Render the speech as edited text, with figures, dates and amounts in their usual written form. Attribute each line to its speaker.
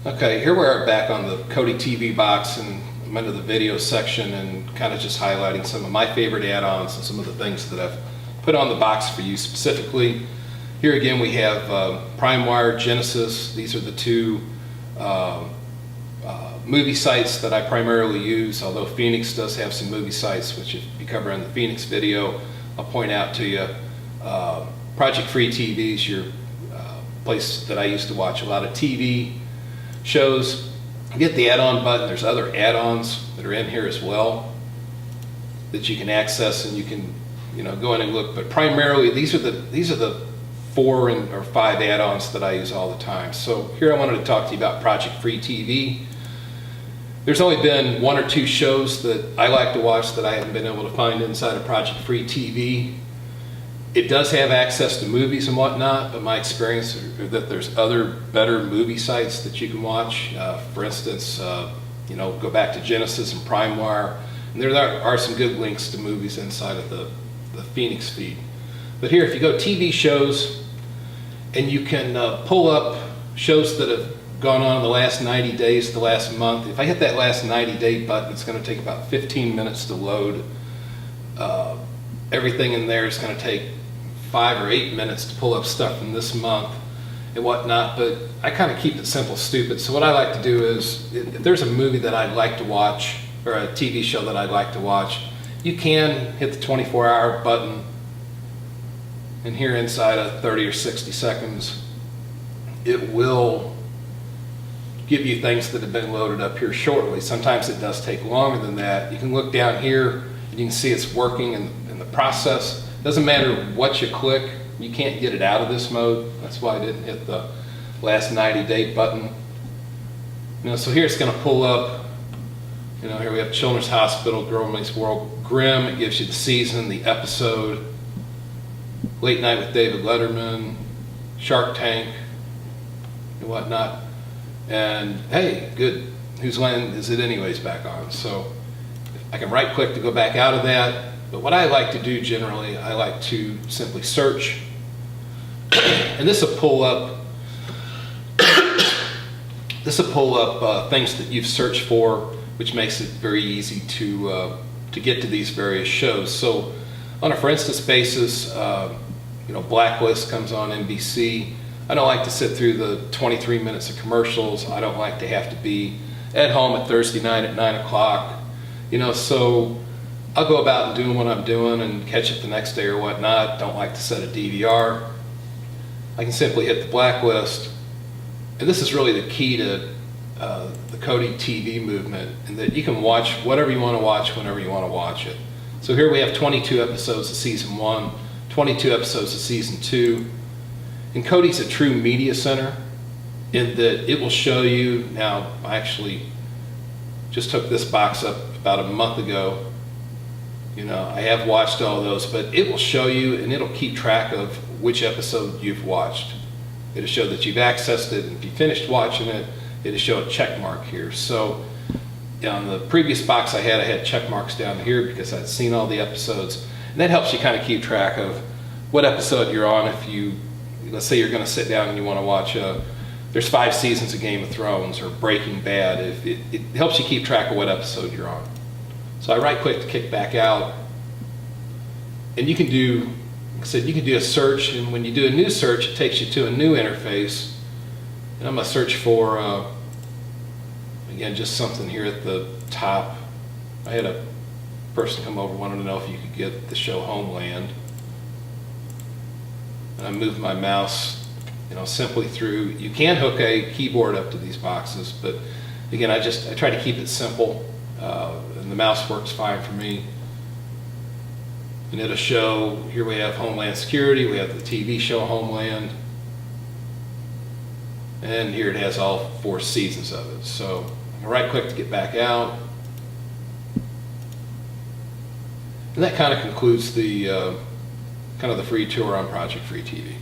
Speaker 1: Okay, here we are back on the Kodi TV box, and I'm into the video section and kind of just highlighting some of my favorite add-ons and some of the things that I've put on the box for you specifically. Here again we have PrimeWire, Genesis. These are the two movie sites that I primarily use, although Phoenix does have some movie sites, which if you cover in the Phoenix video, I'll point out to you. Project Free TV is your place that I used to watch a lot of TV shows. Get the add-on button. There's other add-ons that are in here as well that you can access, and you can go in and look. But primarily these are the 4 or 5 add-ons that I use all the time. So here I wanted to talk to you about Project Free TV. There's only been 1 or 2 shows that I like to watch that I haven't been able to find inside of Project Free TV. It does have access to movies and whatnot, but my experience is that there's other better movie sites that you can watch. For instance, go back to Genesis and PrimeWire, and there are some good links to movies inside of the Phoenix feed. But here, if you go TV shows, and you can pull up shows that have gone on in the last 90 days, the last month. If I hit that last 90-day button, it's going to take about 15 minutes to load. Everything in there is going to take 5 or 8 minutes to pull up stuff from this month and whatnot, but I kind of keep it simple, stupid. So what I like to do is, if there's a movie that I'd like to watch, or a TV show that I'd like to watch, you can hit the 24-hour button, and here inside of 30 or 60 seconds, it will give you things that have been loaded up here shortly. Sometimes it does take longer than that. You can look down here, and you can see it's working in the process. Doesn't matter what you click, you can't get it out of this mode. That's why I didn't hit the last 90-day button. So here it's going to pull up, here we have Children's Hospital, Girl Meets World, Grimm. It gives you the season, the episode, Late Night with David Letterman, Shark Tank, and whatnot. And hey, good, Whose Line Is It Anyways back on. So I can right click to go back out of that. But what I like to do generally, I like to simply search, and this will pull up things that you've searched for, which makes it very easy to get to these various shows. So on a for instance basis, Blacklist comes on NBC. I don't like to sit through the 23 minutes of commercials. I don't like to have to be at home at Thursday night at 9 o'clock. So I'll go about and doing what I'm doing and catch it the next day or whatnot. Don't like to set a DVR. I can simply hit the blacklist. And this is really the key to the Kodi TV movement, in that you can watch whatever you want to watch whenever you want to watch it. So here we have 22 episodes of season 1, 22 episodes of season 2. And Kodi's a true media center in that it will show you. Now, I actually just took this box up about a month ago. I have watched all those, but it will show you, and it'll keep track of which episode you've watched. It'll show that you've accessed it, and if you finished watching it, it'll show a check mark here. So on the previous box I had check marks down here because I'd seen all the episodes, and that helps you kind of keep track of what episode you're on. If you, let's say you're going to sit down and you want to watch there's 5 seasons of Game of Thrones or Breaking Bad, it helps you keep track of what episode you're on. So I right click to kick back out, and you can do, like I said, you can do a search, and when you do a new search, it takes you to a new interface. And I'm going to search for, again, just something here at the top. I had a person come over, wanted to know if you could get the show Homeland. And I moved my mouse, simply through. You can hook a keyboard up to these boxes, but again, I try to keep it simple. And the mouse works fine for me. And it'll show, here we have Homeland Security, we have the TV show Homeland, and here it has all 4 seasons of it. So I can right click to get back out. And that kind of concludes the free tour on Project Free TV.